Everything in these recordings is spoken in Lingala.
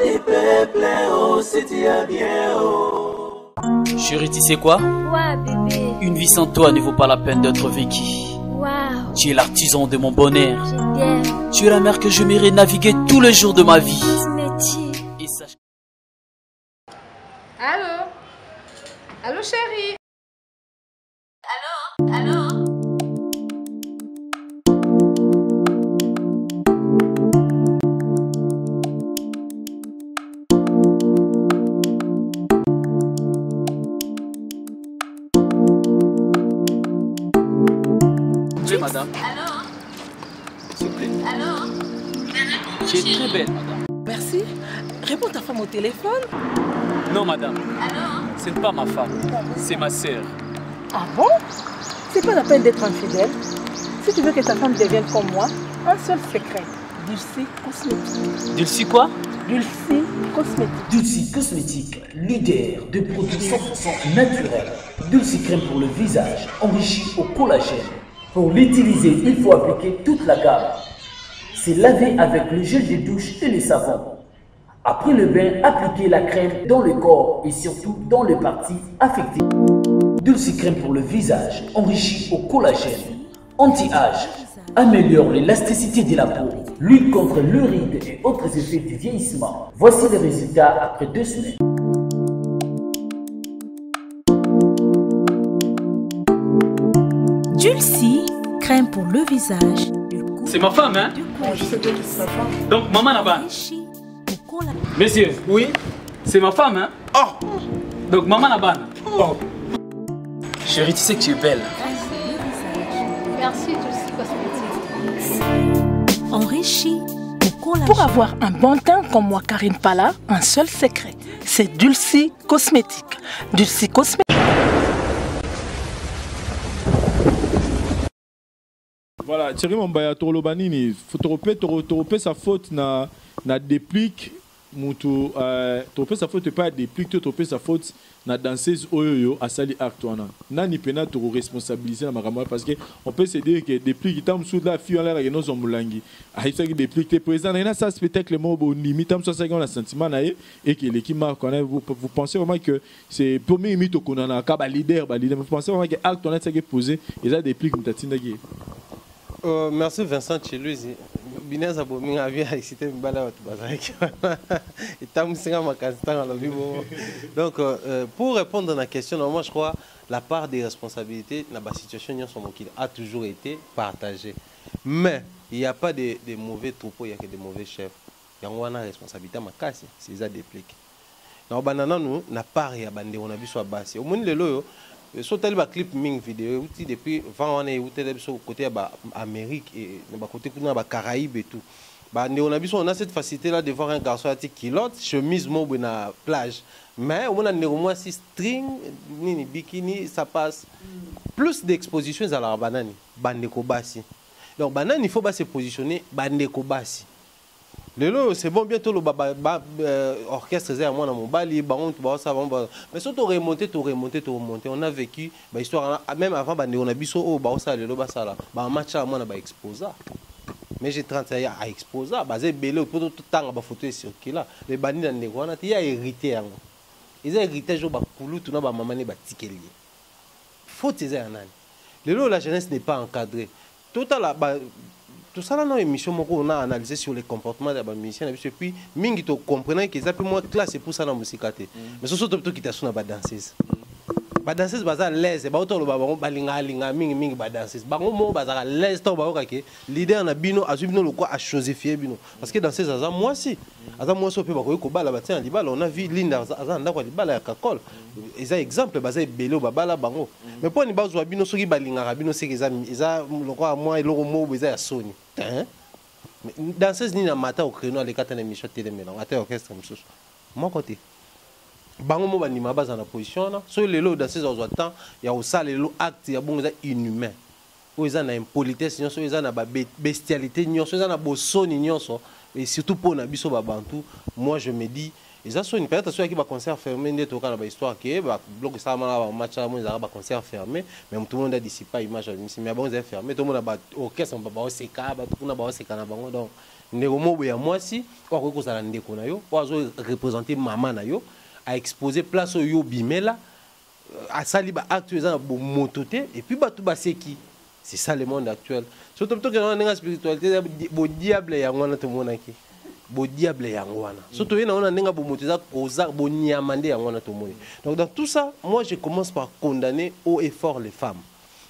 du peuple, oh, c'était bien, oh. Chérie, tu sais quoi? Ouais, bébé. Une vie sans toi ne vaut pas la peine d'être vécue. Waouh. Tu es l'artisan de mon bonheur. Je t'aime. Tu es la mer que je m'irai naviguer tous les jours de ma vie. Cosmétique. Et sache... Allô? Allô, chérie? Allô? Allô? S'il vous plaît, madame. Allô? S'il vous plaît. Allô? Tu es très belle, madame. Merci. Réponds ta femme au téléphone. Non, madame. Allô? Ce n'est pas ma femme. C'est ma sœur. Ah bon? C'est pas la peine d'être infidèle. Si tu veux que ta femme devienne comme moi, un seul secret. Dulcie Cosmétique. Dulcie quoi? Dulcie Cosmétique. Dulcie Cosmétique, leader de produits 100% naturels. Dulcie crème pour le visage, enrichi au collagène. Pour l'utiliser, il faut appliquer toute la gamme. C'est laver avec le gel de douche et le savon. Après le bain, appliquez la crème dans le corps et surtout dans les parties affectées. Dulcie crème pour le visage, enrichi au collagène. Anti-âge, améliore l'élasticité de la peau, lutte contre le ride et autres effets du vieillissement. Voici les résultats après 2 semaines. Dulcie, crème pour le visage. C'est ma femme, hein? Je sais que c'est sa femme. Donc, maman là-bas. Messieurs. Oui. C'est ma femme, hein? Oh. Donc, maman là-bas. Oh. Chérie, tu sais que tu es belle. Merci, Dulcie Cosmétique. Enrichi au collagène. Pour avoir un bon teint comme moi, Karine Pala, un seul secret. C'est Dulcie Cosmétique. Dulcie Cosmétique. Voilà, Thierry Mombaya Torlobanini, Torope sa faute na déplique, Torope sa faute pas déplique, Torope sa faute na danseuse oyoyo à sali actoana. Nani pena toro responsabiliser na makamwa parce que on peut se dire que déplique itam sous la fille là que nous sommes mulangi. Ah il fait déplique te présent na ça spectacle mo bo limite ça on a sentiment na et que l'équipe marque vous pensez vraiment que c'est premier mythe qu'on a na ka ba leader vous pensez vraiment que actoana ça qui posé et ça déplique mutatinda qui merci Vincent Chiluzi. Binez Abomi a vu excité Mbala Bazarek. Et Tamsinga Makastan à la Bibo. Donc, pour répondre à la question, moi je crois la part des responsabilités dans la situation a toujours été partagée. Mais il n'y a pas de mauvais troupeaux, il n'y a que de mauvais chefs. Il y a une responsabilité à ma casse, c'est ça déplique. Donc, nous, la part, il y a bandé, on a vu sur base. Au moins, le so tel ba clip ming vidéo depuis 20 ans et tel sur côté Amérique et côté ba Caraïbes et tout ba on a cette facilité là de voir un garçon avec culotte chemise mobo na plage mais on a néanmoins si string ni bikini ça passe plus d'expositions à la banane bandeko basi donc banane il faut pas se positionner bandeko basi. C'est bon, bientôt le orchestre est à moi dans mon bali, mais surtout remonter. On a vécu l'histoire, même avant, on a vu un match à moi, on a exposé. Mais j'ai 30 ans à exposer, basé belé pour tout le temps, à photo circuler là. Les bandits dans les coins, il y a hérité. Ils ont hérité, ils ont coulé, tout le monde a mané, il faut que la jeunesse n'est pas encadrée. Tout ça, dans l'émission, on a analysé sur les comportements des musiciens. Et puis, mingi to comprenez que ça peut moins classe pour ça dans la musique. Mais ce sont surtout qui sont dans danseuse. La danseuse est à l'aise. Elle est à l'aise. Le leader na bino a suivi le quoi à chosifier bino. Parce que danseuse, moi aussi. Moi aussi, on a vu Linda, ils ont exemple, basé belé babala bango. Mais pour les bases bino soki balinga bino c'est qu'ils ont le quoi moi et le mot ils ont soni. Danseuse ni na matin au créneau les quatre émissions télé maintenant à orchestre monsieur. Mon côté. Bango mo banima base en position là. Sur les lots danseuse au temps, il y a aussi les lots actes il y a bon inhumain. Ils ont une politesse, ils ont une bestialité, ils ont une bosoni, et surtout pour na biso babantu, moi je me dis ils ont une période qui va concert fermé des tours dans l'histoire qui est bloc ça mal match là ils ont concert fermé mais tout le monde a dissipé image mais bon ils fermé tout le monde a orchestre on va pas au CK tout le monde a au CK na bango donc ndeko mobo ya mwasi oyo ko sala ndeko na yo oyo représenter maman na yo a exposer place yo bimela a sali ba acte eza bo mototé et puis ba tout ba seki. C'est ça le monde actuel. Surtout que dans la spiritualité, le diable est en tout le monde. Le diable est en wana. Surtout que on a nenga bo motiza koza bo niamande en tout le monde. Donc dans tout ça, moi je commence par condamner haut et fort les femmes.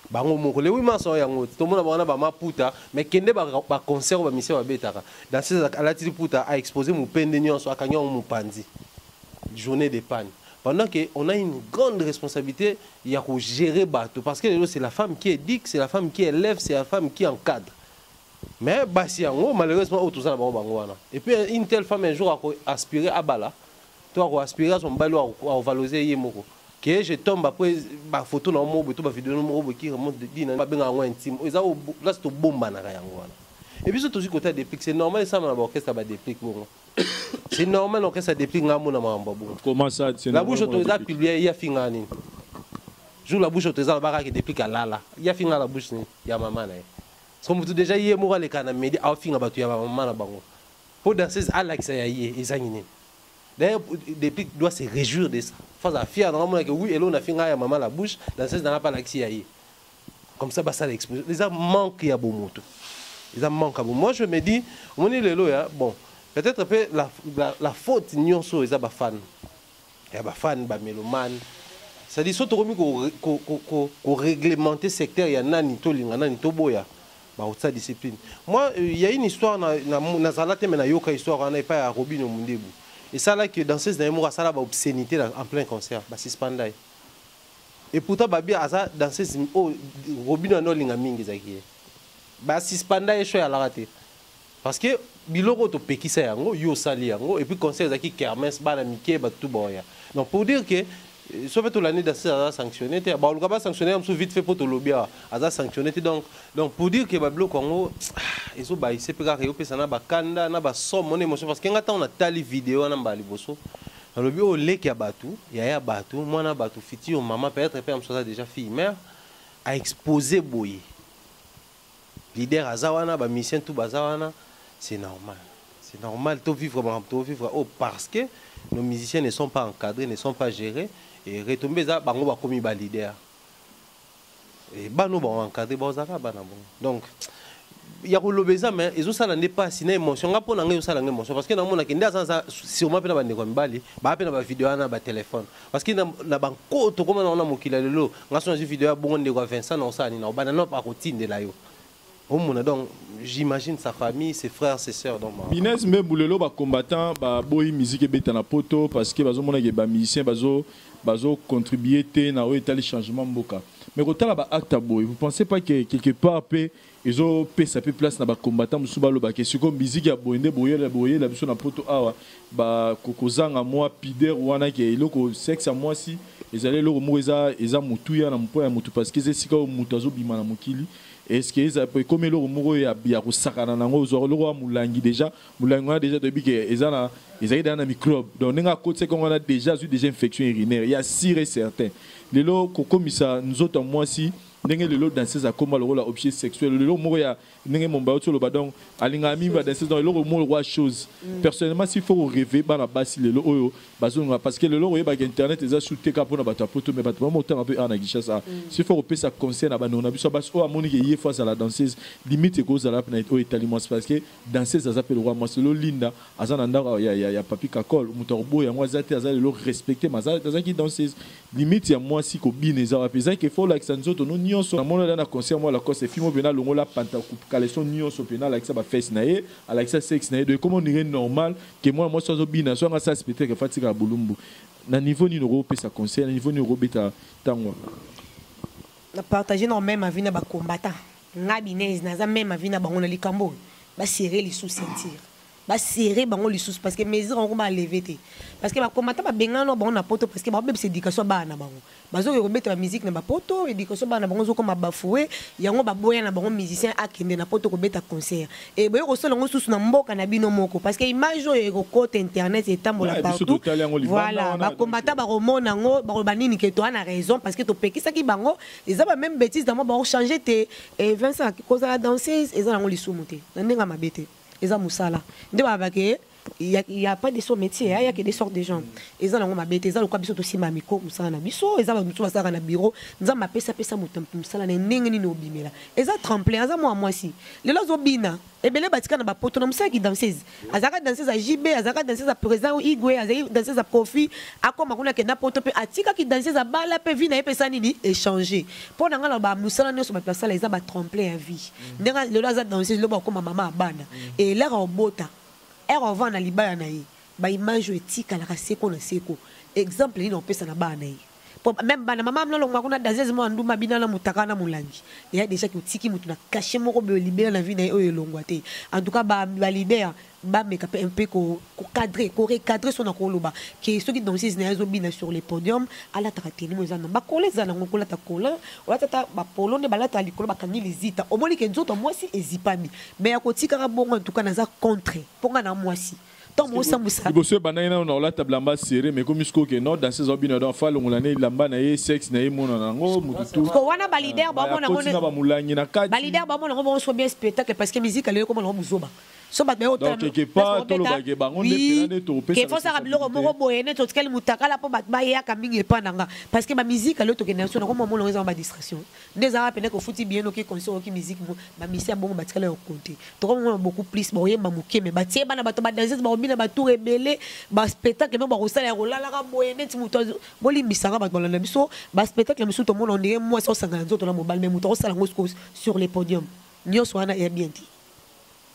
Bango mokole oui maso yango tout le monde ba ba maputa mais kende ba concert ba mission ba betaka. Dans ces alati puta a exposé mon pende nyonso akanyo mon panzi. Journée de panne. Pendant qu'on a une grande responsabilité, il y a gérer bateau. Parce que c'est la femme qui éduque, c'est la femme qui élève, c'est la femme qui encadre. Mais malheureusement, tout ça, et puis une telle femme un jour a aspiré à Bala, toi a aspiré à son balo à valoriser Yemoko. Que je tombe après ma photo dans mon vidéo, ma vidéo qui remonte de dire intime. Là c'est au bon banana. Et puis surtout côté des pics, c'est normal ça dans l'orchestre va des pics. C'est normal l'orchestre des pics ngamo na mamba. Comment ça? La bouche autorisée publier il y a fingani. Joue la bouche autorisée la baraka des pics à lala. Il y a finga la bouche ni ya maman na. Comme tout déjà hier moi les kana medi a finga batu ya maman na bango. Pour danser à l'accès ya hier ezangini. D'ailleurs des pics doit se réjouir de ça. Face à fier normalement que oui elon na finga ya maman la bouche danser n'a pas l'accès ya hier. Comme ça bah ça l'expose. Les hommes manquent ya bomoto. Ils en manquent. Moi, je me dis, on est le là, bon, peut-être la faute, nous sommes des fans. Il y a des fans, des mélomanes. C'est-à-dire, si on réglementer le secteur, il y a un toboya, sa discipline. Moi, il y a une histoire, une histoire, on n'a pas à Robin au Mundébou. Et ça, là, que dans ces derniers mois, ça, là, obscénité en plein concert, c'est Spanday. Et pourtant, dans ces Robin, on a une mingi. Bah si spanda est à la raté parce que biloko to pekisa yango yo sali yango et puis conseil zaki kermesse bana mike ba tout boya. Donc pour dire que sauf que l'année d'assez à sanctionner ba on va sanctionner am vite fait pour to lobia à sanctionner donc pour dire que ba bloc Congo ils ont ba c'est pas que yo pesa na ba kanda na ba somme mon émotion parce que ngata on a tali vidéo na ba liboso dans le bio le ki ya batu ya batu moi na batu fiti o maman peut-être peut am ça déjà fille mère a exposé boye. Leader Azawana, ba mission tout bazawana, c'est normal. C'est normal de vivre parce que nos musiciens ne sont pas encadrés, ne sont pas gérés et retomber ça bango ba komi ba leader. Et ba no ba encadré ba zaka ba na bon. Donc il y a le mais ils ont ça n'est pas sinon émotion ngapo na ngai ça la émotion parce que na mona kenda ça sûrement pena ba ndeko mbali ba pena ba vidéo na ba téléphone parce que na banko to comme na mokila lelo ngaso na vidéo bongo ndeko Vincent na ça ni na ba na pas routine de la yo. Donc, j'imagine sa famille, ses frères, ses sœurs. Binès, mais boulelo, ba combattant, ba boy musique et na poto parce que bazo mona ba musicien bazo contribuer na o état les changements mboka. Mais quand la ba acte boy, vous pensez pas que quelque part ils ont payé sa place na ba combattant musuba lo ba que c'est comme musique ya boyende boyer la biso na poto awa ba kokozanga moi pider wana ke iloko sexe à moi si ils allaient lo moza eza mutuya na mpo ya mutu parce que c'est sika mutazo bima na mokili. Est-ce que ça peut comme le mot ya kusakana nango zo lo mulangi déjà depuis que ils ont un microbe donc on a côté qu'on a déjà eu des infections urinaires il y a sûr et certain les lo comme ça nous autres moi si ndenge lelo danser za koma le objet sexuel lelo moko ya ndenge momba otolo ba donc alinga mi ba danser dans le mot roi chose personnellement s'il faut rêver ba na basi lelo oyo bazonga parce que lelo oyo ba internet eza shooter ka pona ba ta poto mais ba vraiment autant un peu en agisha ça s'il faut repérer ça concerne ba non biso bas o amoni ke yé face à la danseuse limite ko za la na o italimon parce que danseuse ça s'appelle roi Marcelo Linda azana ndanga ya papi kakol mutorbo ya moi zate azali le respecter maza qui danseuse limite ya moi si ko bineza wa pesa que faut l'accent zoto non nyonso na mona na concert moi la cause film bena longo la panta kaleson nyonso pena la ça ba face nae ala ça sexe nae de comment on dirait normal que moi so bina so nga ça spectacle que fatika bulumbu na niveau ni euro pesa concert na niveau ni euro beta tango na partager non même ma vie na ba combattant ngabinez na za même ma vie na bango na likambo ba serrer les sous sentir ba serrer bango les sous parce que mesure on va lever parce que ba combattant ba bengano bango na poto parce que ba bebe éducation ba na bango bazo ko beta musique na ba poto éducation ba na bango zo ko ma bafoué yango ba boya na bango musicien akende na poto ko beta concert et boyo ko solo ngo sous na mboka na bino moko parce que image yo ko côté internet et tambola partout voilà ba combattant ba romona ngo ba banini ke to ana raison parce que to pekisa ki bango eza ba même bêtise dans ba changer te et Vincent qui cause la danseuse eza ngo lisumuté na ndenga mabete eza musala nde babake il y a pas de son métier, il y a que des sortes de gens. Et ça, on m'a bêté, ils ont le quoi biso aussi mamiko, musala na biso, ils ont tout ça na bureau, ils ont ma pesa mutam musala na nengeni no bimela. Ils ont tremplin, ils ont moi aussi. Les lois obina, et belé batika na ba poto na musala qui danseuse. Azaka danseuse à JB, azaka danseuse à président Igwe, azaka danseuse à Kofi, ako makuna ke na poto pe atika qui danseuse à bala pe vina e pesa nini échanger. Pour na ngala ba musala ne so ba place là, ils ont ba tremplin à vie. Ndenga les lois danseuse lo ba ko mama bana. Et là on bota. On va na libaya na ye ba image éthique la seko na seko exemple ni on pesa na ba na ye même bana mama mlo ngwa kuna danseuse mo nduma bina na mutaka na mulangi ya déjà que tiki mutu na cacher moko be libérer na vie na ye oyo longwa te en tout cas ba leader ba meka un peu ko cadrer ko recadrer son akoloba que ceux qui dansent na zo bina sur les podiums ala takateni mo zana ba koleza na ngokola ta kola wa tata ba polone ba la ta likolo ba kangi lizita o moni ke nzoto moi si ezipami mais akotika ka bongo en tout cas na za contre ponga na moi si tant mo sa musa liboso banana na la table lamba serré mais comme isko ke non dans ces obina dans fa longolane lamba na ye sexe na ye mona nango mututu ko wana ba leader ba mona ngone ba mulangi na kati ba leader ba mona ngone so bien spectacle parce que musique ale ko mona muzoba so bat bayo donc quelque part to lo bage bango ne pelane to pesa ke fosa ka biloko moko boyene to tkali mutakala po bat baya ka mingi epananga parce que ba musique ale to kenation na ko mo lo ngeza ba distraction ndeza ba pene ko futi bien no ke consort ki musique ba misia bongo ba tkala yo compter to ko mo beaucoup plus ba yemba muke me ba tie bana bato ba danser ba obina ba tour rebelle ba spectacle me ba rosala ya rolala ka boyene ti muto boli misanga ba bolana biso ba spectacle miso to mo on dirait moi so sanga nzoto na mobile me muto rosala ngo sur les podiums nyoso wana ya bien ti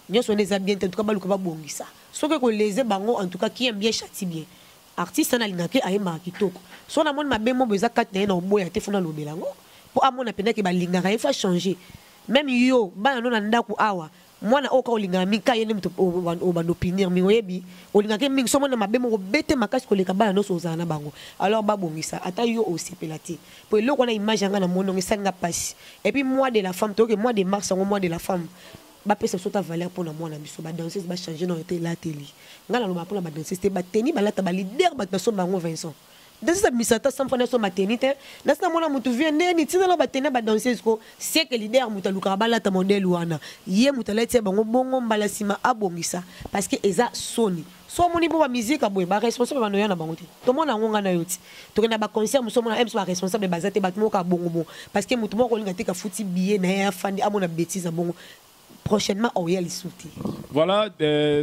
nous sommes des bien en tout cas baluka ba bongisa so que les bango en tout cas qui aime bien châtie bien artiste na lingake ayema kitoko so na moni mabe mo beza kat na boya te funa lobelango po amona pena ke balingaka il faut changer même yo bana no na ndaku awa mwana oka olinga mika yene mto o bando pinir mi oyebi olinga mingi so mona mabe mo bete makasi koleka bana no so zana bango alors ba bongisa ata yo aussi pelati po eloko na image nga na mono ngisanga passe et puis moi de la femme to que moi de mars mois de la femme ba pesa sota valeur pour na mwana biso ba danseuse ba changer dans la télé ngala lo ba pour la danseuse te ba teni ba lata ba leader ba so bango Vincent danseuse misata sans fana so maternité na sa mona mutu vient neni tina lo ba teni ba danseuse ko c'est que leader muta luka ba lata modèle wana ye muta lati bango bongo mbala sima abongisa parce que eza soni so moni bo ba musique aboy ba responsable ba no yana bango te to mona ngonga na yoti to kena ba concert muso mona MC ba responsable ba zate ba mo ka bongo bon parce que mutu mo ko linga te ka futi billet na ya fandi amona bêtise bongo prochainement Auriel Issouti. Voilà,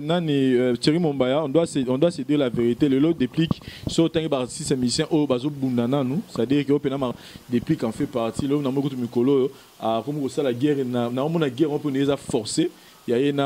Nani Thierry Mombaya, on doit se dire la vérité. Le lot déplique sur tant que ces missions au bazo bundana nous, c'est-à-dire que Openama déplique en fait partie. Là, on a beaucoup de micolo à comme ça la guerre, na on a guerre on peut les forcer. Il y a une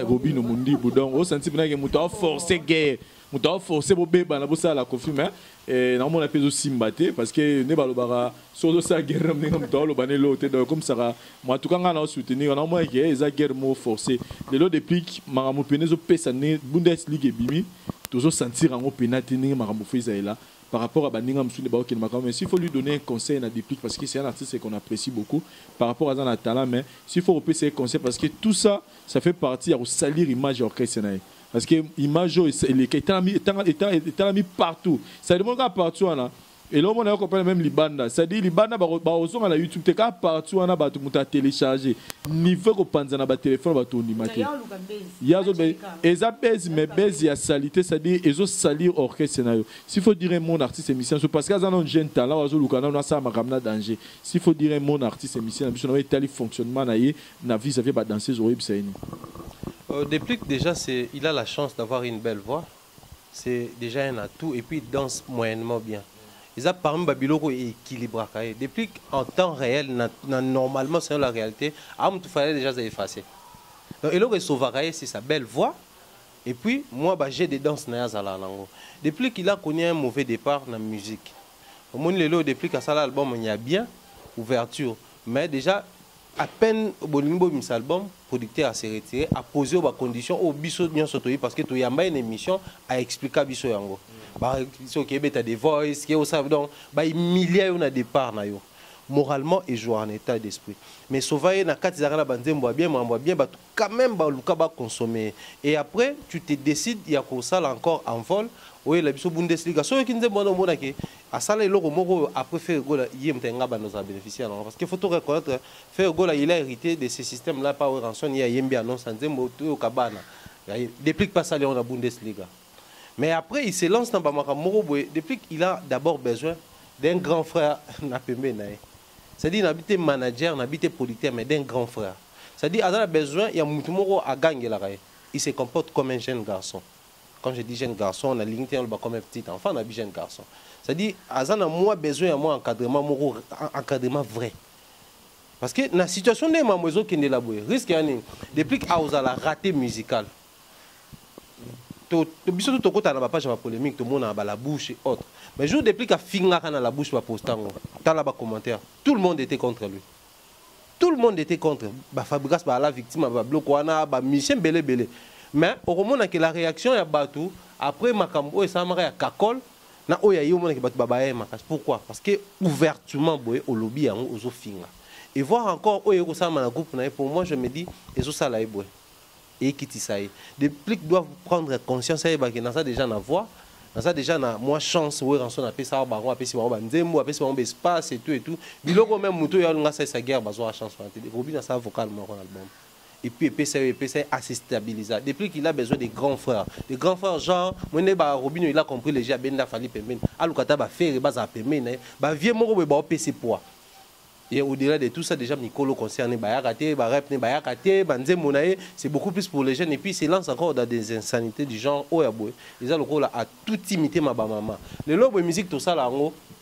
Robin au Mundi Boudon, au senti que muta forcer guerre, muta forcer bobé bana bossa la confirmer. Et na on a pèse aussi mbaté parce que ne balobara sur ça guerre même muta lo bané l'autre comme ça moi tout quand on a soutenir on a moins guerre eza guerre mo forcé. Le lot déplique maramu penezo pesa ne Bundesliga bimi toujours sentir en penalty ni maramu feza là. Par rapport à Baninga Msoune Baoké Makam, mais s'il faut lui donner un conseil, on a déplique parce que c'est un artiste qu'on apprécie beaucoup par rapport à Zana Talent, mais s'il faut repérer ses conseils parce que tout ça, ça fait partie à salir l'image orchestre. Parce que l'image est mis partout. Ça demande qu'à partout. Et là, on a compris même Libanda. C'est-à-dire, Libanda, on a la YouTube, t'es qu'à partout, on a tout téléchargé. Niveau qu'on pense à téléphone, on va tout nimater. Il y a des gens, mais il y a salité, c'est-à-dire, ils ont sali orchestre. S'il faut dire mon artiste émission, parce qu'il y a un jeune talent, on a ça à danger. S'il faut dire mon artiste émission, on a tel fonctionnement, on a vu, ça fait pas danser sur web. Déplique déjà, il a la chance d'avoir une belle voix. C'est déjà un atout et puis il danse moyennement bien. Ils ont parmi Babiloko équilibré. Depuis en temps réel, normalement c'est la réalité, il fallait déjà effacer. Donc il a c'est sa belle voix. Et puis moi j'ai des danses depuis qu'il a connu un mauvais départ dans la musique. Au moins depuis qu'à ça l'album il y a bien ouverture, mais déjà à peine Bolimbo mis album, producteur a se retiré, a posé aux conditions au biso bien sauté parce que tu y a une émission à expliquer biso yango. Bah au Québec t'as des voices qui au savent donc bah milliers on a départ na yo. Moralement et jouer en état d'esprit. Mais sauvager na quatre zara bandé moi bien bah quand même bah luka ba consommer et après tu te décides il y a qu'on ça encore en vol. Oui, la Bundesliga. Ceux qui nous demandent que à ça les logos après faire goal hier m'tenga ba nos bénéficiaires parce qu'il faut tout reconnaître faire goal il a hérité de ces systèmes là par rançon il y a yembi annonce en zembo au kabana Depuis que passe à la Bundesliga. Mais après, il se lance dans Bamaka Moroboé. Depuis qu'il a d'abord besoin d'un grand frère, c'est-à-dire n'habite manager, n'habite producteur, mais d'un grand frère. C'est-à-dire qu'il a besoin, il y a Moutoumoro à gagner la raie. Il se comporte comme un jeune garçon. Quand je dis jeune garçon, on a LinkedIn comme un petit enfant, on a dit jeune garçon. C'est-à-dire qu'il a moins besoin de moi encadrement vrai. Parce que dans la situation de ma maison qui est là, risque depuis qu'il a raté musical. Tout le côté n'a pas de polémique, tout le monde a la bouche et autres. Mais je depuis qu'il a fini dans la bouche pour poster dans les commentaires, tout le monde était contre lui. Tout le monde était contre. Fabrice la victime, Bloquana, Michel Belé. Mais au moment où la réaction est battue, après Makambo et Samara à Kakol, pourquoi? Parce que ouvertement, au lobby, aux finga. Et voir encore où est-ce que groupe, pour moi, je me dis, et ça là et qui t'y depuis qu'ils doivent prendre conscience, dans ça déjà na voix, dans ça déjà na moi chance, où on appelle ça, on appelle ça, on appelle ça, espace et tout. Biloko même muto ya nga ça guerre, bazo chance. Robin a ça vocalement dans l'album. Et puis PCA assez stabilisé. Depuis qu'il a besoin des grands frères genre, moi Robin il a compris les gens benda fali pemben. Alukata ba faire baza pemben, ba vieux moko ba PC poids. Et au-delà de tout ça, déjà, Nicolo concerné, c'est beaucoup plus pour les jeunes. Et puis, c'est lance encore dans des insanités du genre, ils ont le rôle à tout imiter ma maman. Le lobe de musique, tout ça, là,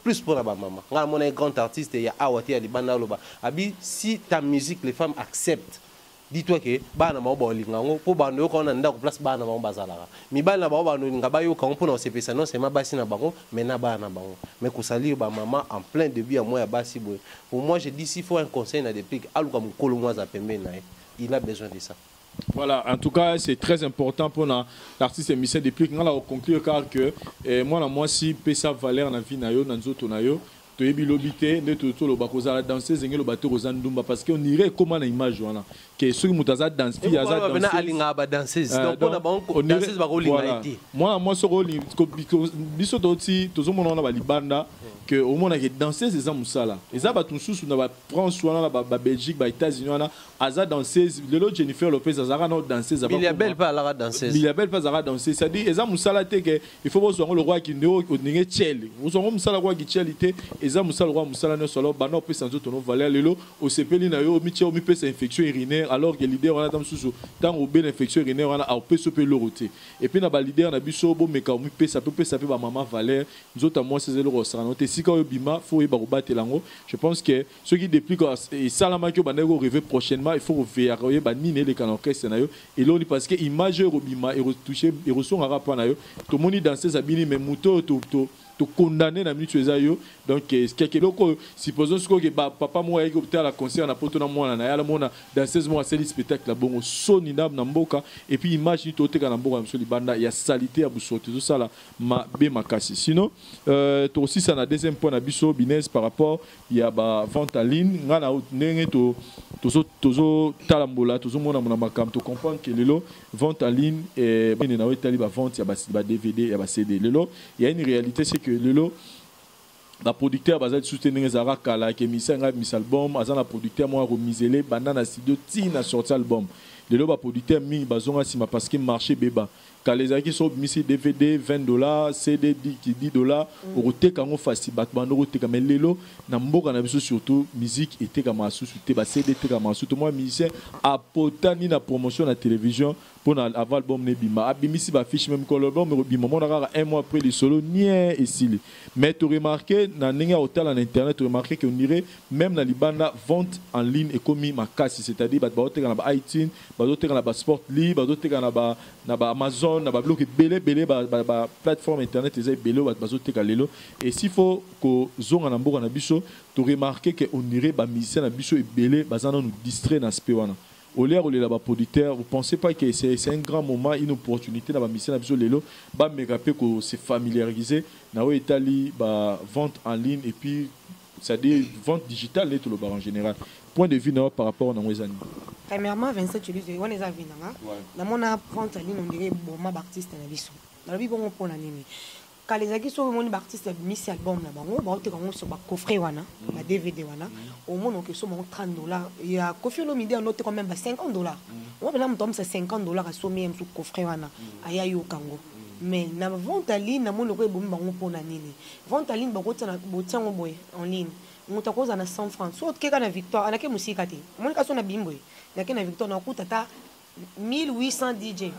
plus pour la maman. Quand on est grand artiste, il y a Awati, il y a des bandes là. Si ta musique, les femmes acceptent, dis-toi que bana ma ba lingango po bando ko na ndako place bana ma bazala mi bana ba bando ngaba yo kan pona se pesa non c'est ma basi na bango mais na bana bango mais ko salir ba maman en plein début à moi ya basi boy. Pour moi je dis s'il faut un conseil na depuis aluka mukolo moi za pembe na il a besoin de ça. Voilà, en tout cas, c'est très important pour l'artiste Michel depuis qu'on a conclu car que moi si pesa valeur na vie na yo na nzoto na yo to yebi lobité ne to lo bakoza danser zengelo bato rozandumba parce qu'on irait comment na image wana que ceux qui mutaza danse fille aza danser alinga ba danseuse donc on a bon danseuse ba rolinga été moi ce rôle biso toti tozo mona na ba libanda que au moins que danseuse eza musala eza ba tunsusu na ba France wana ba Belgique ba États-Unis wana aza danseuse lelo Jennifer Lopez azara na danseuse il y a belle pas la danseuse il y a belle pas azara danseuse ça dit eza musala te que il faut voir le roi qui ndeo ninge chel vous sont musala roi qui chelité eza musala roi musala no solo ba no pesa nzoto no valeur lelo o sepeli na yo mi tio mi pesa infection urinaire alors que leader on a tam susu tant au ben infection urinaire on a au pesa pe loroté et puis na ba leader na biso bo meka mi pesa pe ba maman valeur nzoto moi c'est le rosara no te sika yo bima faut ba robatela lango je pense que ceux qui depuis et salama que ba nego rêver prochainement il faut faire ba nine les canokes na yo et là parce que image robima et retoucher et ressort rapport na yo to moni danser zabini mais muto to condamner na minute ezayo donc quelque loko supposons que papa moi est hôpital à concert na poto na mwana na yala mona danseuse moi c'est le spectacle la bongo soni na mboka et puis imagine to teka na mboka monsieur libanda il y a salité à busoto tout ça là ma be makasi sinon to aussi ça na deuxième point na biso business par rapport il y a ba vente en ligne ngana ndenge tozo talambola tozo mona mona makam to comprendre que lelo vente en ligne et na wetali ba vente ya ba DVD ya ba CD lelo il y a une réalité c'est que lelo la producteur bazali soutenir ezara kala ke misanga mis album azana producteur moi remisele banana studio tina sorti album lelo ba producteur mi bazonga sima parce que marché beba quand les gens qui sont mis DVD $20 CD $10 au reteka ngo fasi batbando reteka mais lelo na mboka na biso surtout musique était comme asusu te ba CD te comme asusu moi musicien apotani na promotion na télévision pour avoir album ne bima abimisi ba fiche même quand l'album bima mon aura un mois après les solo nien et sili mais tu remarqué na ninga hotel en internet tu remarqué que on irait même na libanda vente en ligne et commis ma casse c'est-à-dire ba hoteka na ba iTunes ba hoteka na ba Sportly ba hoteka na ba Amazon na ba bloqué belé ba plateforme internet ezay belé ba hoteka lelo et s'il faut que zonga na mboka na biso tu remarqué que on irait ba musicien na biso et belé bazana nous distrait na spé wana. Au lieu où les producteurs, vous ne pensez pas que c'est un grand moment, une opportunité dans la mission de Lelo, bah me rappeler que c'est familiarisé, na o Italie, bah vente en ligne et puis c'est-à-dire vente digitale tout le bar en général. Point de vue par rapport à nos amis. Premièrement, Vincent, tu dis on les a vus dans mon vente en ligne on dirait bon ma artiste na biso. Dans le bon pour l'année. Quand les gens qui sont mon artiste mis album na bango ba te kango sur ba coffret wana ba DVD wana au moins on que sur $30 il y a Koffi Olomide on note quand même $50 on va mettre $50 à sommer un coffret wana aya yo kango mais na vente en ligne na mon logo bon bango pona nini vente en ligne ba kotana botiango boy en ligne muta koza na 100 francs so keka na victoire anake musika te mon ka so na bimboy na ke na victoire na kuta ta 1800 DJ.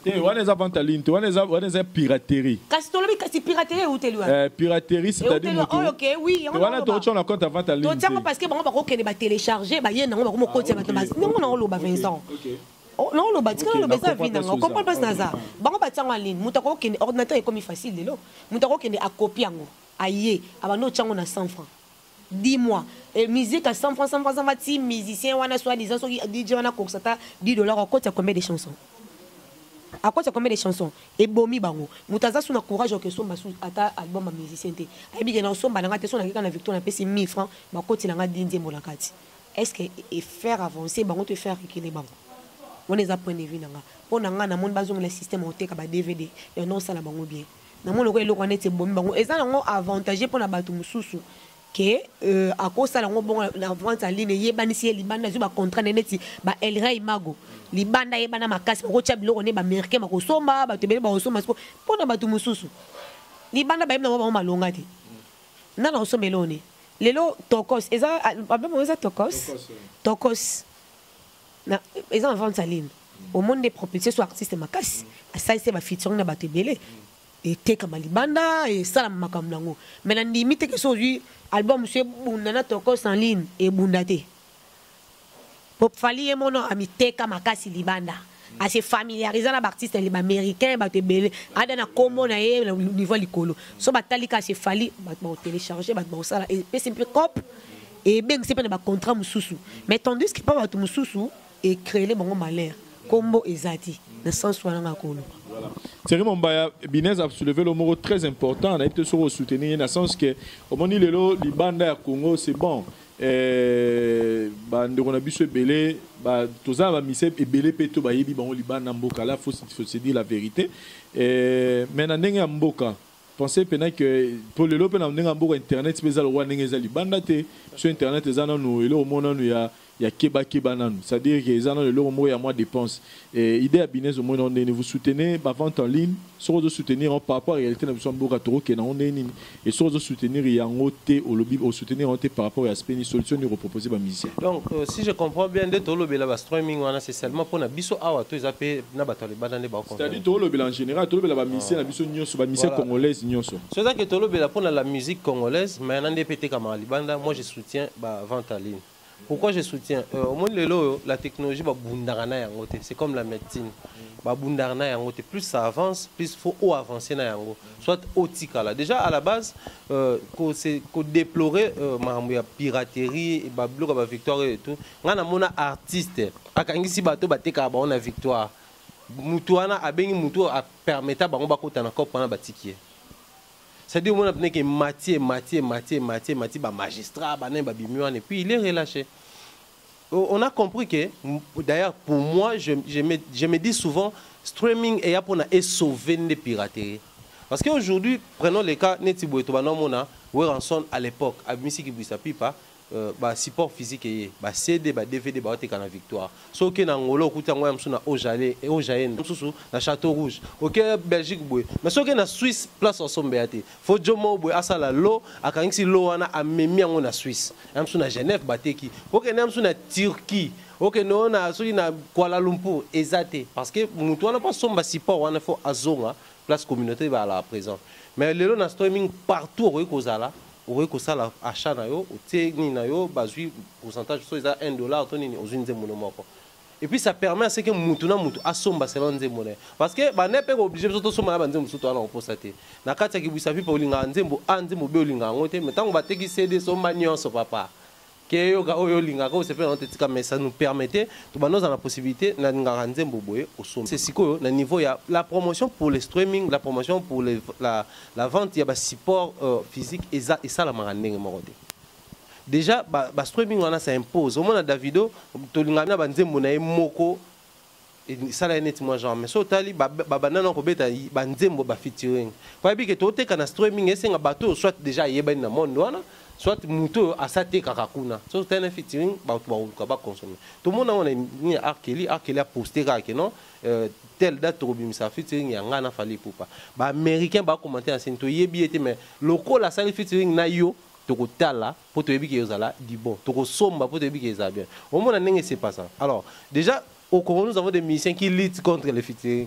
On est à vente en ligne, on est à piraterie. Kasi piraterie ou telu piraterie c'est-à-dire oh OK oui on a d'autres choses en compte à vente en ligne. To tiango parce que bango ba ko kene ba télécharger ba yena ngo ba ko kotia ba non non lo ba Vincent. Non lo ba tika lo beza vina ngo comprendre pas naza. Bango ba tiango en ligne, muta ko kene ordinateur est comme facile lelo. Muta ko kene a copier ngo. Aye, abano tiango na 100 francs. Dis-moi, musique à 100 francs, 100 francs, 100 francs, musicien, on a soi-disant, DJ, on a $10, à quoi tu as combien de chansons? À quoi tu as combien de chansons? Et bomi bango. Moutaza sous na courage que son basu ata album à musicien te. Et bien dans son balanga te son na na victoire na pesi 1000 francs, ba koti langa dinze molakati. Est-ce que et faire avancer bango te faire reculer bango? On les apprend de vie nanga. Pour nanga na mon bazong le système on te ka ba DVD et non ça la bango bien. Na mon logo eloko nete bomi bango. Et ça nango avantage pour na batu mususu. Que à cause ça lango bon la vente en ligne yebanisi libanda zu ba contrat neneti ba elray mago libanda yebana makasi ko tia biloko ne ba américain ba ko somba ba tebele ba somba pour na batu mususu libanda ba yebna ba malonga ti na na somelone lelo tokos eza problème eza tokos na eza en vente en ligne au monde des propriétaires soit artiste makasi ça c'est ba featuring na ba tebele et teka malibanda et ça la makam nango mais na limite que aujourd'hui album monsieur bundana tokos en ligne et bundate pop fali e mono amiteka makasi libanda a se familiariser na artiste les américains ba tebele ada na combo na ye niveau likolo so batalika se fali ba télécharger ba ça et c'est un peu cop et ben c'est pas na ba contrat mususu mais tandis que pas ba tout mususu et créer les bons malheur combo ezati na sens wana ngakolo. Thierry Mombaya, Binez a soulevé le mot très important. On a été sur le soutenir dans le sens que, au moment où les bandes à Congo, c'est bon. On a vu ce belé, tout ça va misser et belé peto ba yebi bango liban namboka là faut se dire la vérité. Mais na nenga mboka. Pensez peut-être que pour le lope na nenga mboka internet c'est le roi nenga libanda te sur internet les ana nous et là au monde nous il y a keba nan, c'est-à-dire que les ana le lot moi il y a moins de dépenses. Et idée à Binez au moins on vous soutenez ba vente en ligne, sur de soutenir par rapport à la réalité na besoin mboka toro que na on est et sur de soutenir il y a un côté au lobby au soutenir on par rapport à l'aspect ni solution ni reproposer ba musicien. Donc si je comprends bien de tolo bela ba streaming wana c'est seulement pour na biso awa to zape na ba tole bana ne ba ko. C'est-à-dire tolo bela en général tolo bela ba musicien na biso nyonso ba musicien congolaise nyonso. C'est ça que tolo bela pour la musique congolaise mais na ndepete kama libanda moi je soutiens ba vente en ligne. Pourquoi je soutiens au monde la technologie va bundarana yango te c'est comme la médecine ba bundarana yango te plus ça avance plus faut avancer na yango soit otikala déjà à la base ko déplorer mambo ya piraterie et ba bloka ba victoire et tout ngana mona artiste akangisi bato bateka ba on a victoire mutu wana abengi mutu a permettre bango ba kota na kopana na batikie. C'est-à-dire qu'on a que Mathieu, ba magistrat, ba bimiwan et puis il est relâché. On a compris que, d'ailleurs, pour moi, je me dis souvent, streaming est pour sauver les pirateries. Parce qu'aujourd'hui, prenons les cas, Netibo et Tobano Mona, Ranson à l'époque, à Missy Kibouissa Pipa, support physique et CD DVD na victoire so que na ngolo kuta ngwa msuna ojale et ojaen msusu na Château Rouge OK Belgique boy mais so que na Suisse place osombe ate fo jomo boy asala lo akangisi lo wana amemi ngo na Suisse msuna Genève bateki OK na msuna Turquie OK no na so na Kuala Lumpur ezate parce que mutu wana pas somba support wana fo azonga place communauté ba la présent mais lelo na streaming partout au kozala au ça la achat na yo ni na yo bazui pourcentage so ça $1 to ni ozunze monomoko et puis ça permet à ce que mutu na mutu asomba selon nzembo parce que ba nepe obligé to somba ba nzembo soto na oposate na kati ki busafi pa olinga nzembo anzembo be olinga ngote mais tant on va teki CD somba nyonso papa que yo ga oyo linga ko se fait on tetika mais ça nous permettait to ba nous a la possibilité na ngara nzembo boye osomba c'est siko na niveau ya la promotion pour le streaming la promotion pour la vente ya ba support physique et ça la marandenge morode déjà ba streaming wana ça impose au moins na Davido to linga na ba nzembo na moko et ça la net moi genre mais so tali ba banana ko beta ba nzembo ba featuring kwa bi que to te kana streaming esenga bato soit déjà yeba na monde wana soit muto a sa te kakakuna so tene featuring ba consommer tout le monde on est Arkeli a posté que non telle date robimisa featuring ya ngana Fally Ipupa ba américain ba commenter en scène to yebi était mais loko la salle featuring na yo to ko tala po to yebi ke yozala di bon to ko somba po to yebi ke yozala bien au monde ndenge c'est pas ça. Alors déjà au Congo nous avons des musiciens qui luttent contre les featuring.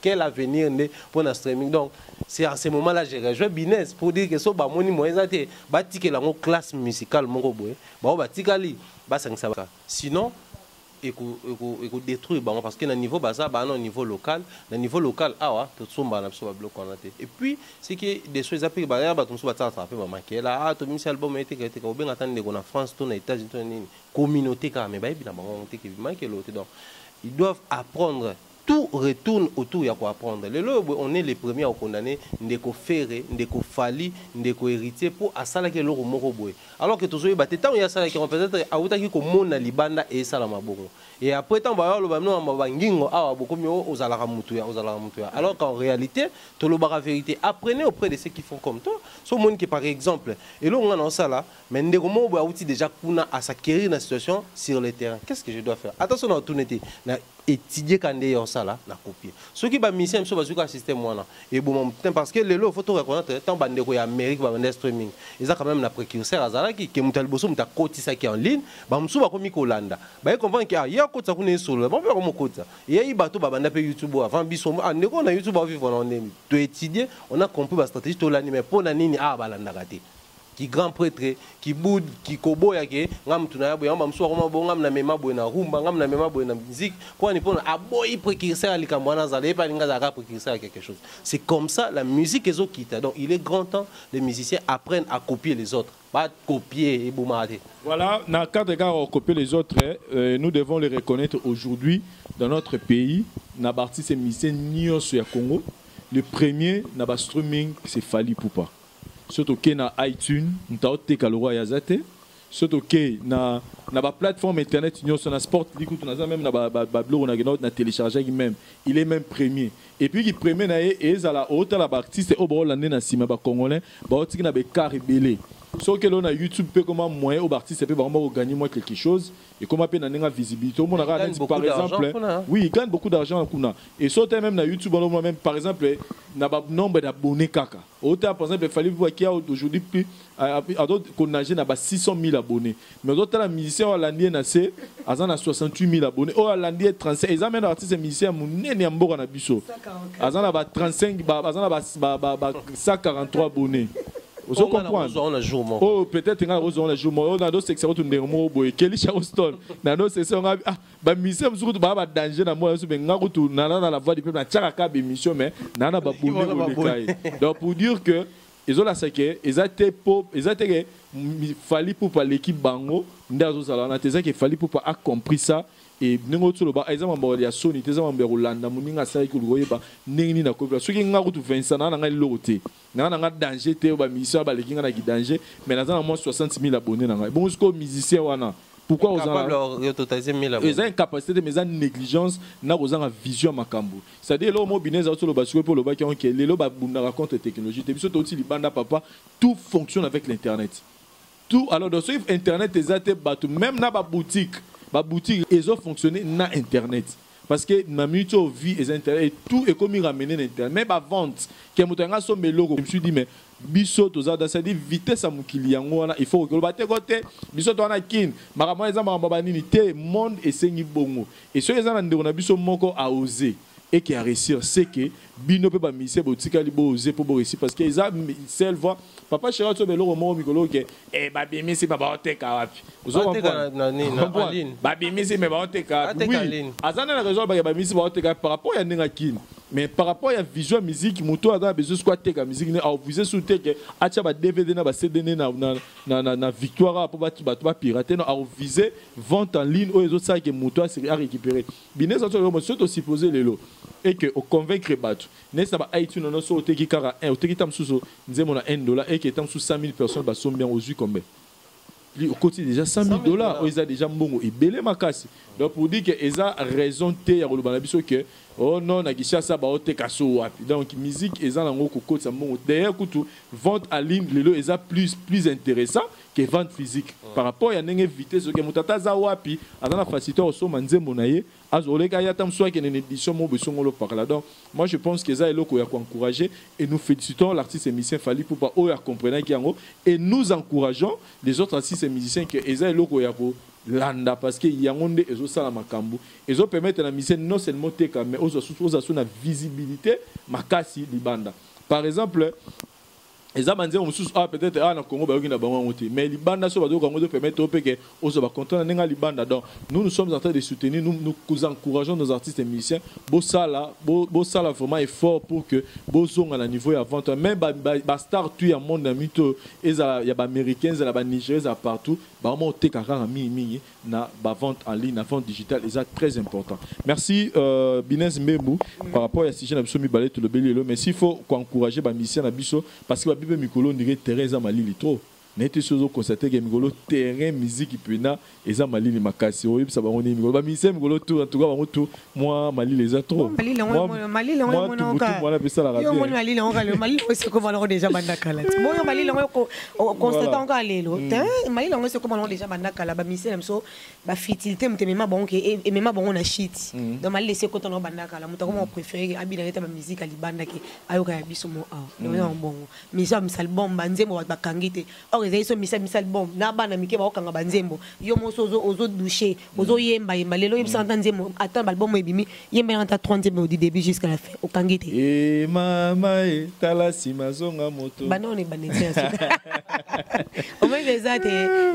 Quel avenir pour le streaming? Donc, c'est à ce moment-là que j'ai rejoint Binez pour dire que ce soit mon moyen de la classe musicale. Sinon, il faut détruire parce que niveau niveau local, et puis c'est que des choses après communauté ils doivent apprendre. Tout retourne autour, il y a quoi apprendre. On est les premiers à condamner, ndeko ferré, ndeko fali, ndeko héritier pour asala ke loro moko boy. Alors que toujours bah tant il y a ça qui représente autant qui comme mona libanda et ça la mabongo. Et après tant ba lo ba no mabangingo awa beaucoup mieux aux alara mutuya. Alors qu'en réalité, tout le bara vérité, apprenez auprès de ceux qui font comme toi. Ce monde qui par exemple et là on a ça là, mais ndeko mo ba outil déjà kuna à s'acquérir la situation sur le terrain. Qu'est-ce que je dois faire? Attention à tout n'était étudier quand il y a ça là, la copier. Ce qui va misser un peu sur système moi et bon parce que les lots faut reconnaître tant bande de Amérique va streaming. Ils ont quand même la précurseur Azala qui mutal bosso muta côté ça qui en ligne, ba msu ba komi Kolanda. Ba comprendre que il y a côté ça connaît sur le bon faire comme côté. Il y a bateau ba banda pe YouTube avant biso ah ne on a YouTube va vivre on aime. To étudier, on a compris la stratégie to l'anime pour na nini ah balanda raté. Qui grand prêtre qui boude qui koboya ke ngam tunaya boya ngam mso ngam ngam na mema boya na rumba ngam na mema boya na musique quoi ni pour aboyi précurseur alikamwana zale pa ninga zaka précurseur quelque chose. C'est comme ça la musique est quitte. Donc il est grand temps les musiciens apprennent à copier les autres, pas copier et boumade. Voilà, dans le cadre de copier les autres, nous devons les reconnaître aujourd'hui dans notre pays. Na partie ces musiciens nios sur Congo. Le premier na ba streaming c'est Fally Ipupa. Surtout que na iTunes, nous te kaloroi yazate. Surtout que na plateforme internet, nous sommes sport, nous avons même na blog na télécharger même. Il est même premier. Et puis il premier na et la haute la artiste au bord l'année na sima ba congolais, ba otiki na be caribélé. Sauf que l'on a YouTube peut comment moyen au artiste peut vraiment gagner moi quelque chose et comment peut na visibilité. Au monde par exemple, oui, il gagne beaucoup d'argent kuna. Et surtout même na YouTube on même par exemple na nombre d'abonnés kaka. Autant par exemple il fallait voir qu'il y a aujourd'hui plus à d'autres qu'on a 600 000 abonnés. Mais d'autres la musicien au landie na c'est à 68 000 abonnés. Au landie 35 ils amènent artiste musicien mon nene ambora na biso. Azana ba 35 azana ba 143 abonnés. Vous comprenez? Oh, peut-être on a jour on a d'autres sections tout ndemo boy Kelly Charleston na d'autres sections ah ba mission mzuku ba danger na moi be ngarutu na la voix du peuple na tchaka be mission mais na ba boumi au détail. Donc pour dire que ils ont la sake ils étaient pop ils étaient Fally Ipupa l'équipe bango ndazo sala na teza que Fally Ipupa a compris ça. Et nous avons ba exemple mbori ya Sony teza mbori Rolanda muninga sai ku goyeba ningi na ko so ki ngarutu Vincent na nga lote na nga danger te ba mission ba lekinga na danger mais na moins 60 000 abonnés na nga bon jusqu'au musicien wana pourquoi aux capable totaliser 1000 abonnés ils ont une capacité mais une négligence na aux en vision makambo c'est-à-dire là mo bineza auto lo basiko pour le ba qui on les lo ba bunda raconte technologie te biso to aussi libanda papa tout fonctionne avec l'internet tout alors dans ce internet ezate bato même na ba boutique ils ont fonctionné na internet parce que ma minute vie et internet et tout est comme ramener l'internet mais ba vente qui mutanga so meloko je me suis dit mais biso toza dans cette vitesse à mukili yango wana il faut que le batte côté biso to na kin makamwa eza makamwa nini te monde esengi bongo et so eza na ndeko na biso moko a oser et qui a réussi c'est que bino pe ba mise botika libo oser pour réussir parce que ils a seul voix papa chéri to beloko mo mikolo ke e ba bimisi ba oteka wapi ozo comprendre ba bimisi me ba oteka oui azana la raison ba bimisi ba oteka par rapport ya ninga kin mais par rapport à la vision musique moto a besoin de quoi musique ne a visé sous que acha ba DVD na ba CD na victoire pour ba pirater na a visé vente en ligne ou les autres ça que moto a récupérer binez ça to supposer les lots et que au convaincre batu n'est ça ba iTunes no so oteki kara 1 oteki tam sous nzemo na $1 et que tam sous 100 000 personnes ba sont bien aux yeux combien au côté déjà $100 000 ils a déjà mbongo et belé makasi donc pour dire que ils a raison te ya kolobana biso que oh non na Kinshasa ba ote kaso wapi. Donc musique eza nango ko ça mon d'ailleurs kutu vente en ligne lelo eza plus intéressant que vente physique par rapport à une vitesse que mutata za wapi azana facilité au so manzembo na ye azoleka ya tam soit qu'il y a une édition mo besongolo par là. Donc moi je pense que ça est loko ya ko encourager et nous félicitons l'artiste et musicien Fally pour pas oya comprendre qui yango et nous encourageons les autres artistes et musiciens que eza est loko ya ko landa parce que yangonde ezo sala makambu ezo permettre na musicien non seulement teka mais ozo na visibilité makasi libanda. Par exemple peut-être na Congo mais libanda so bazo Congo de permettre au que ozo ba content na libanda. Donc nous sommes en train de soutenir, nous encourageons nos artistes et musiciens bo sala vraiment effort pour que bozonga na niveau ya vente même ba star tu ya monde na mito eza ya ba américains ya ba nigériens partout ba mo te kaka mi na ba vente en ligne, na vente digitale eza très important. Merci Binez Mbembu par rapport à sujet na biso mi balé to le belelo, mais s'il faut encourager ba musiciens na biso parce que bibe mikolo ndire terrain malili trop nete sozo constater que mikolo terrain musique pena eza malili makasi oyi bisa bango ni mikolo ba musicien mikolo tout en tout cas bango tout moi malili eza trop malili on ka moi la pesa la radio yo malili on ka le malili c'est comme alors déjà banda kala bon yo malili on constate on ka lelo malili on c'est comme alors déjà banda kala ba musicien so ba fitilité mtemema bon ke et même bon on a shit donc malili c'est quand on banda kala muta comme préféré abina leta ba musique ali banda ke ayoka ya biso mo donc bon misa misal bomba nzembo ba kangite organiser misal bomb na bana mike ba okanga banzembo yo moso ozo doucher ozo yemba lelo yebisa nzembo attend album ebimi yemba na ta 30e du début jusqu'à la fin okangite et mama e tala simazonga moto banone banetsa o moins exact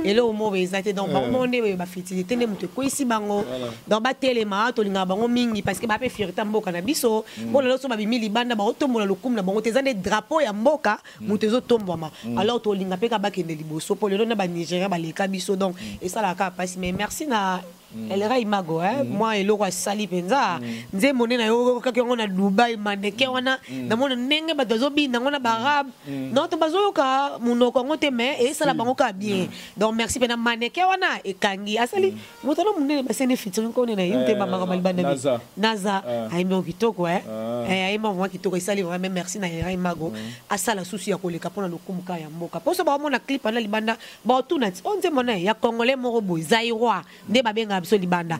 et le mot exact donc bango ne ba fitilité ne muto ko isi bango donc ba telema to linga bango mingi parce que ba pe fierté mboka na biso bon lelo so ba bimi libanda ba otombola lokum na bango tezane drapeau ya mboka muto zo tombwama alors to linga pe ka ba kende liboso pour le na ba Nigeria ba leka biso donc et ça la ka passe mais merci na Elera Imago moi eloko sali penza nze monena yo kaka ngona Dubai maneke wana na mona nenge ba dozo bi na ngona barab non to bazo ka munoko ngote mais et ça la bango ka bien donc merci pena maneke wana e kangi asali mutano munene ba sene featuring ko nena yinte ba maka balibanda naza ay mo kitoko ay mo mo kitoko sali vraiment merci na Elera Imago asala susi ya koleka pona lokumuka ya mboka poso ba mona clip na libanda ba tunati onze mona ya congolais moko boy zairwa nde ba benga absolument banda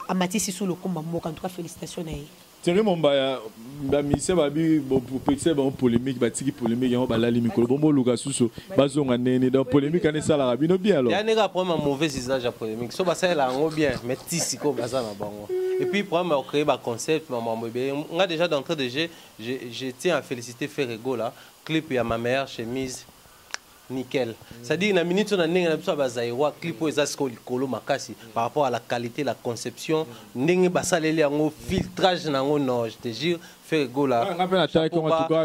amatisi sous le combat mboka en tout cas félicitations na Thierry Mombaya ba mise ba bi bon peut-être ba polémique ba tiki polémique ya ba lali mikolo bombo luka suso bazonga nene dans polémique ane sala rabino bien alors ya nega problème mauvais usage à polémique so ba ça la ngo bien mais tisi ko baza na bango et puis problème à créer ba concept maman bébé on a déjà d'entrée de jeu je tiens à féliciter Ferrego là clip ya ma meilleure chemise nickel. C'est-à-dire na minute on a nenga biso bazairwa clip eza sko likolo makasi par rapport à la qualité, la conception, ndenge basaleli yango filtrage nango non, je te jure Ferrego là.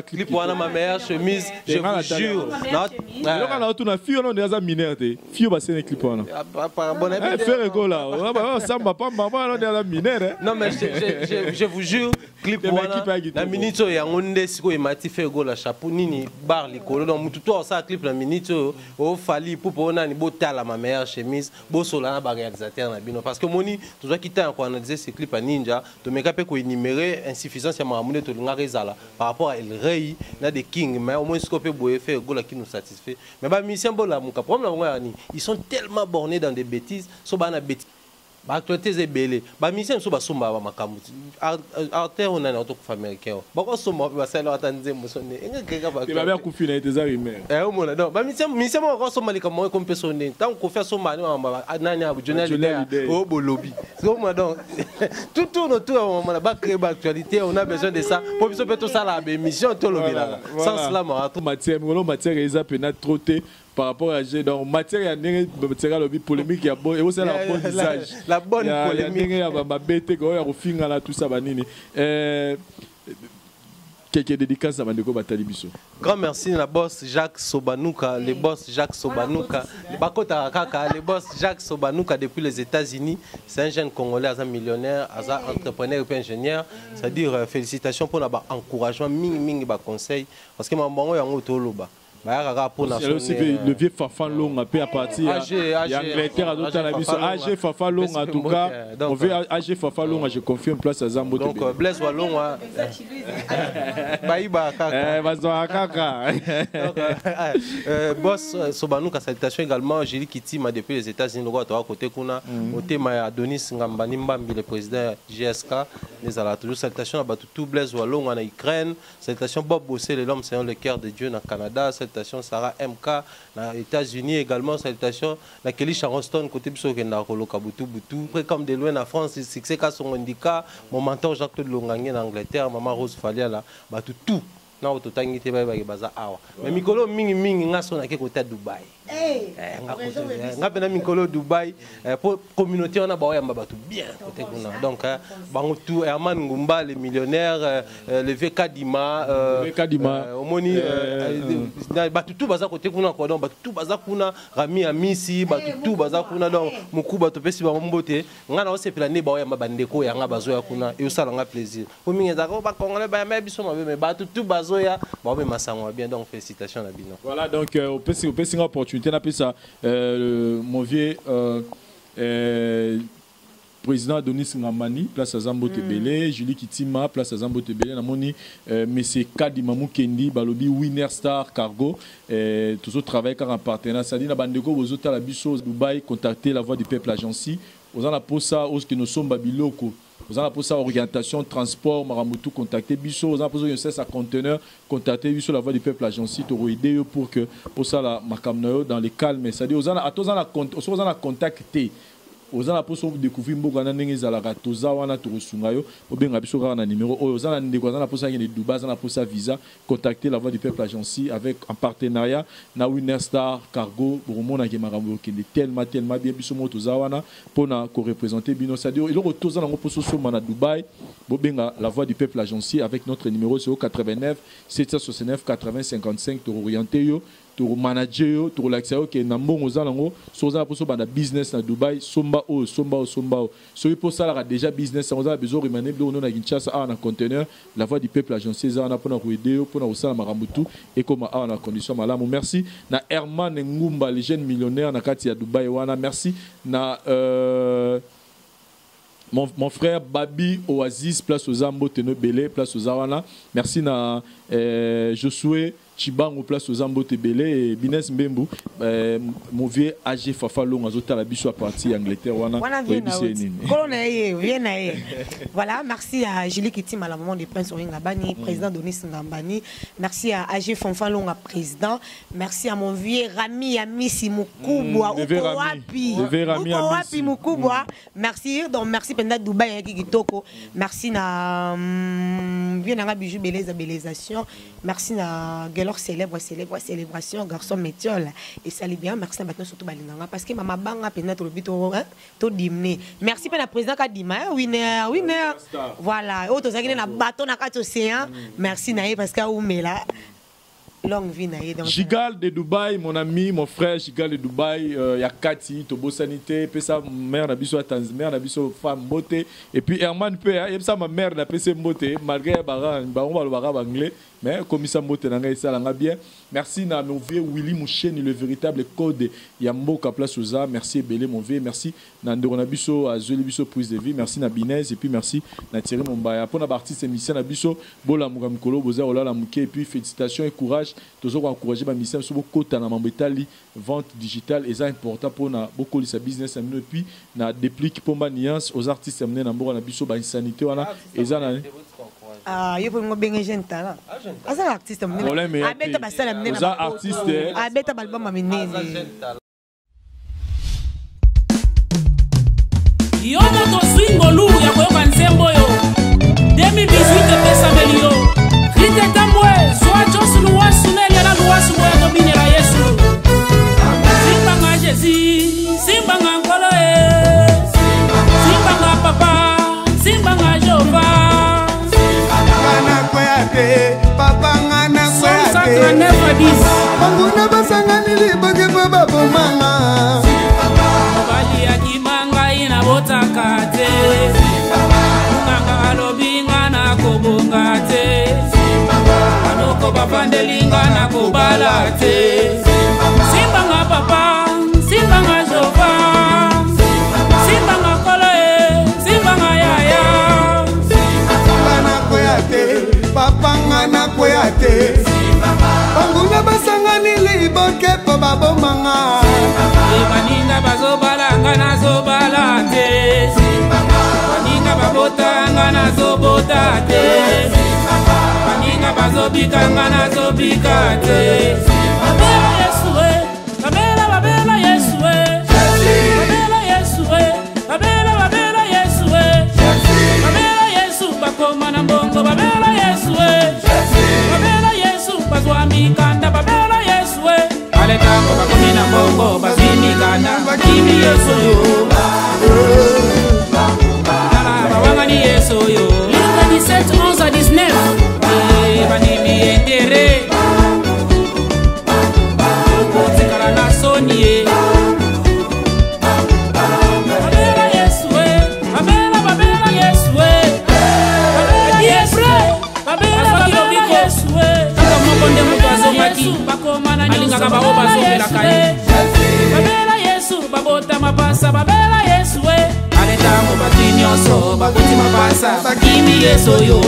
Clip wana ma meilleure chemise, je vous jure. Non, quand on a fille on est mineur te. Fille ba sene clip wana. Ferrego là. Ça m'a pas maman on est mineur. Non mais je vous jure clip wana na minute yango ndesiko emati Ferrego là chapeau nini bar likolo donc mutu to ça clip na minute au Fally pour pona ni botala ma meilleure chemise bo sola na ba réalisateur na bino parce que moni tu dois quitter en analyser ce clip à Ninja to meka pe ko énumérer insuffisance ya mamu to linga rezala par rapport à El Rey na de King mais au moins ce qu'on peut boyer faire gola qui nous satisfait mais ba musicien bola muka problème ils sont tellement bornés dans des bêtises so ba na bêtises ba actualité zebele ba musicien so ba somba ba makamu artère on a auto américain ba ko somba ba sala atanze mosone engeka ba te ba bien kufina eteza rimer o mona non ba musicien ko somba li comme comme personne tant qu'on fait somba nani abu journal au bolobi so moi donc tout tourne autour on ba créer ba actualité on a besoin de ça pour biso peut tout ça la émission to lobela sans cela matière ngolo matière eza pena trotter par rapport à donc matière matière lobby polémique ya bon et aussi la bonne visage la bonne polémique ya ba bête ko ya kofinga la tout ça banini quelques dédicaces à Bandeko Batali Biso. Grand merci la boss Jacques Sobanouka, le boss Jacques Sobanouka, Bakota Kaka, le boss Jacques Sobanouka depuis les États-Unis. C'est un jeune Congolais, un millionnaire, un entrepreneur et ingénieur. C'est-à-dire félicitations pour l'encouragement, ming ba conseil parce que maman yango toloba. bayaka pour na le vieux Fafan Long a à partir Angleterre à d'autres AG Fafan Long en tout cas on veut AG Fafan Long je confirme place à Zambo donc Blaise Wallon baïba kaka boss Sobanouka salutation également Julie Kitima depuis les États-Unis droit à côté kuna au thème Adonis Ngambani Mbambi le président GSK les ala toujours salutation à tout Blaise Wallon en Ukraine salutation Bob Bossé l'homme c'est le cœur de Dieu dans Canada salutation Sarah MK dans les États-Unis également salutation la Kelly Charleston côté biso kenda ko lokabutu butu après comme de loin en France succès ka son indica mon mentor Jacques Longangue en Angleterre maman Rose Falia là ba tout na ototangi te ba baza awa mais mikolo mingi ngaso na ke côté Dubaï nga pena mikolo Dubaï pour communauté on a ba yamba ba tout bien côté kuna donc bango tout Herman Ngumba les millionnaires le VK Dima omoni ba tout baza côté kuna ko donc ba tout baza kuna Rami Amisi ba tout baza kuna donc mukuba to pesi ba mbote nga na o sepela ne ba yamba bandeko ya nga bazo ya kuna e osala nga plaisir ko mingi za ko ba congolais ba yamba biso mabe mais ba tout bazo ya ba be masango bien donc félicitations à Bino. Voilà donc au pesi une opportunité na pesa mon vieux président Adonis Ngambani place à Zambo Tebele Julie Kitima place à Zambo Tebele namoni monsieur Kadima Mukendi balobi Winner Star Cargo toujours travaille car en partenariat ça dit na bandeko bozota la biso Dubaï contacter la voix du peuple agency aux en pour ça aux que nous sommes babiloko aux en pour ça orientation transport maramutu contacter biso aux en pour ça ça conteneur contacter biso la voix du peuple agency to aider pour que pour ça la makamno dans les calmes ça dit aux en a contacter aux en pour découvrir mbogana ndenge za la gatoza wana to sungayo obenga biso ka na numéro aux en ndeko za na pour ça de Dubaï za na pour ça visa contacter la voix du peuple agency avec en partenariat na Winner Star Cargo pour mona ke makambo ke tellement bien biso moto za wana pour na ko représenter bino ça dit il retour za na pour so na Dubaï bobenga la voix du peuple agency avec notre numéro 89 769 80 55 to orienter yo to manager yo to relaxer yo ke na mbongo za nango so za pour so banda business na Dubaï somba so il pour ça là déjà business on a besoin remane blo na Kinshasa na conteneur la voix du peuple agence za na pona ko aider pona usala marambutu et comme na condition malamu merci na Herman Ngumba les jeunes millionnaires na kati ya Dubaï wana merci na mon frère Babi Oasis place aux Zambo Tenebele place aux Zawana merci na Josué Chibango place aux Zambo Tebele et Bines Mbembu mon vieux AG Fafa Long azota la biso à partir Angleterre wana voilà merci à Julie Kitima la maman du prince Oringa Bani président Donis Ngambani merci à AG Fafa Long président merci à mon vieux Rami Amisi Mukubwa Wapi Mukubwa merci donc merci pendant Dubaï Kitoko merci na vieux nanga bijou belésation merci na alors célébration garçon métiol et ça les bien merci maintenant surtout balinganga parce que maman banga peut-être le but to dimné merci pour la président Kadima winner voilà auto ça na bateau na kat océan merci naé parce que oumela longue vie naé donc Gigal de Dubaï mon ami mon frère Gigal de Dubaï ya kati to sanité pe sa mère na biso Tanzania na biso femme beauté et puis Herman pe ya ça ma mère na PC beauté malgré ba anglais mais comme ça mbote na ngai sala nga bien merci na mon vieux Willy Moucheni le véritable code Yamboka place aux merci Belé mon vieux merci na ndona biso azoli biso prise de vie merci na Binez et puis merci na Thierry Mombaya pour na artiste émission na biso bola mugamkolo boza ola la muke et puis félicitations et courage toujours encourager ba mission so bokota na mambetali vente digitale et ça important pour na beaucoup de sa business et puis na déplique pour ma nuance aux artistes amener na mbora na biso ba insanité wana et ça na il faut que bien jeune talent asa artiste mnene abeta basala mnene za artiste abeta balbum mnene yo moto swingo lu ya koyoka nsembo yo 2018 pesa melio rite tambwe soa josulu wasuneli na luwasu moya dominera yesu simba nga jesi simba nga nkolo simba nga papa simba nga jova papa ngana kwate banguna basangani liboke baba bomanga bali akimanga ina botakate nganga alobinga na kobongate anoko bavandelinga na kobala te. Simbanga papa, simbanga jova, simbanga kole, simbanga yaya. Simba na koya te, papa nga na koya te. Banguna basangani liboke po babomanga. Baninga bazobala nga na zobala te. Baninga babota nga na zobota te. Baninga bazobika nga na zobika te. Babela Yesue, babela babela Yesue. Babela Yesue, babela babela Yesue. Babela Yesu bakoma na mbongo babela Yesue. Babela Yesu bazwami kanda babela Yesue. Ale tango bakomi na mbongo bazwimi kanda bakimi Yesu yo. Bawangani Yesu yo. Luka 17, 11 à 19. Banimi entere. Okotikala na sonie. Babela Yesue, babela babela Yesue. Babela Yesue, babela babela Yesue. Kaka moko nde moto azongaki bakoma na nyonso bazongela kai. Babela Yesu babota mapasa babela Yesue. Ale tango bati nyonso babuti mapasa bakimi Yesu yo.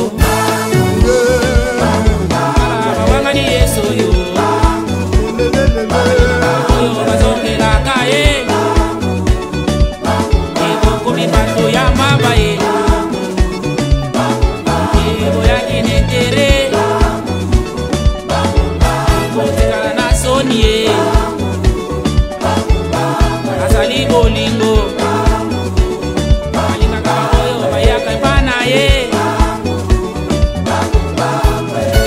Bawangani Yesu yo. Oyo bazongela kaye. Komi bato ya mabaye. Boya kinetere. Kotekala na sonie. Azali bolingo. Alinga kaba oyo bayaka ipana ye.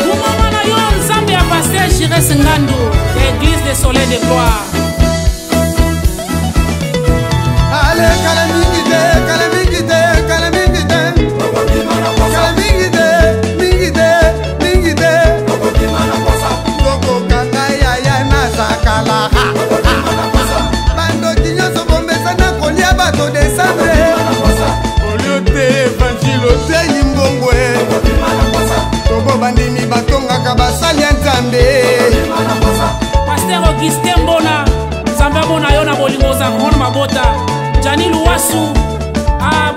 Kumama na yo nzambe ya Pasteur Jires Ngandu, Église des Soleils de Gloire. Ale kala mingi te, kala mingi te, kala mingi te. Kala mingi te, mingi te, mingi te. Toko kanga ya ya na sakala. Bando kinyoso bombesa na kolia bato desambre. Olio te evanjilo te yimbongwe. Tobo bandimi batongaka basali ya nzambe. Pasteur Augustin Mbona, Zamba Mbona yo na bolingo za kona mabota. Jani Luwasu,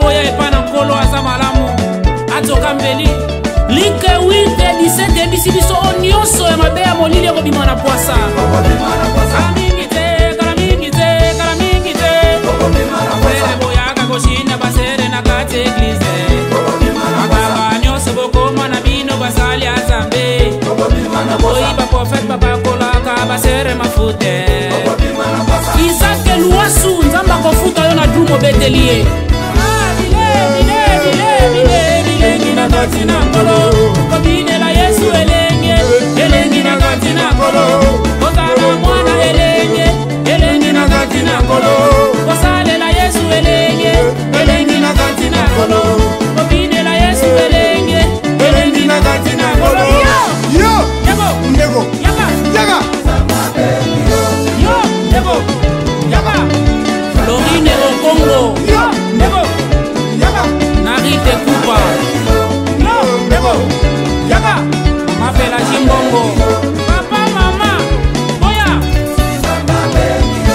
boya epana nkolo aza malamu. Atoka mbeli. Like 8 17 ebisi biso onyoso ya mabe ya molili ya kobima na poasa. Kala mingi te, kala mingi te, kala mingi te. Frere boyaka koshinda basere na kati eglize. Bakaba nyonso bokoma na bino basali ya Nzambe. Boyiba profete babakolaka basere mafute. Isaac Luwasu nzamba kofuta yo na drumo betelie. Elengi na kati na nkolo. Kobinela Yesu elenge. Elengi na kati na nkolo. Kozala mwana elenge. Elengi na kati na nkolo. Kosalela Yesu elenge. Elengi na kati na nkolo. Kobinela Yesu elenge. Elengi na kati na nkolo. Yo! Ndego! Yaka! Yaga! Yo! Ndego! Yaka! Lorine Okongo. Yo! Ndego! Yaga! Narite Kupa. Yo! Ndego! Yaka! Mafela Jimbongo. Papa, mama, boya.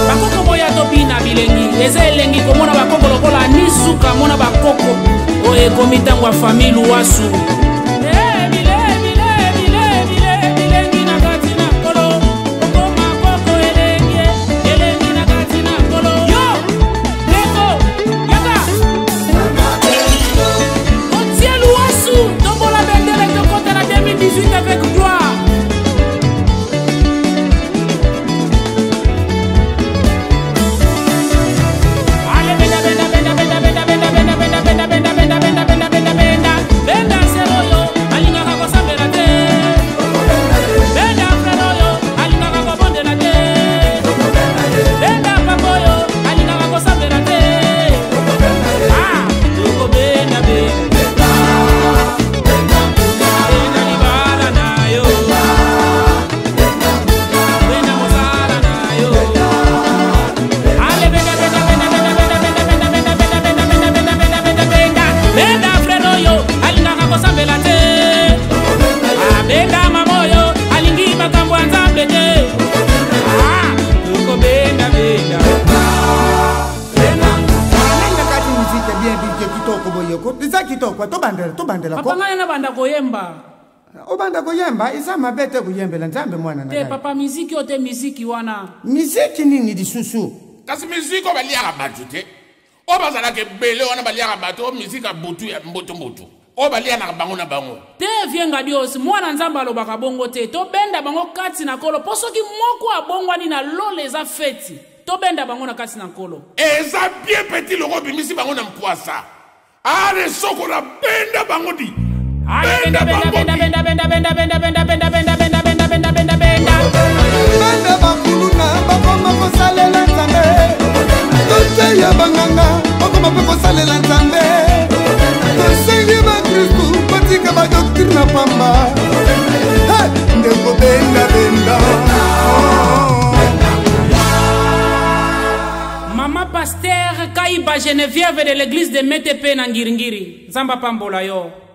Bakoko boya topina bilengi. Eze elengi komona bakoko lokola nisuka mona bakoko. Oye komitango wa famille Luwasu. Avec gloire. Allez, benda, benda, benda, benda, benda, benda, benda, benda, benda, benda, benda, benda, benda, benda, benda, benda, benda, kwa tobandela papa ngana na banda koyemba obanda koyemba isa mabete kuyembela nzambe mwana na te papa miziki ote miziki wana miziki nini lisusu kasi miziki obaliaka bato te obazalaka ebele wana baliaka bato miziki abutu ya mbutu obaliaka bango na bango te vienga dios mwana nzambe alobaka bongo te tobenda bango kati na kolo po soki moko abongwani na lole eza feti tobenda bango na kati na nkolo eza bien petit loko bimisi bango na mkwasa ale soko na benda bango di benda bakuluna bakoma kosalela nzambe toteya banganga bakoma mpe kosalela nzambe tosengi bakristu batika badoktrine na pamba ndeko benda Mama Pasteur Kaiba Geneviève de l'église de Metepe na Ngiringiri. Nzamba pambola yo.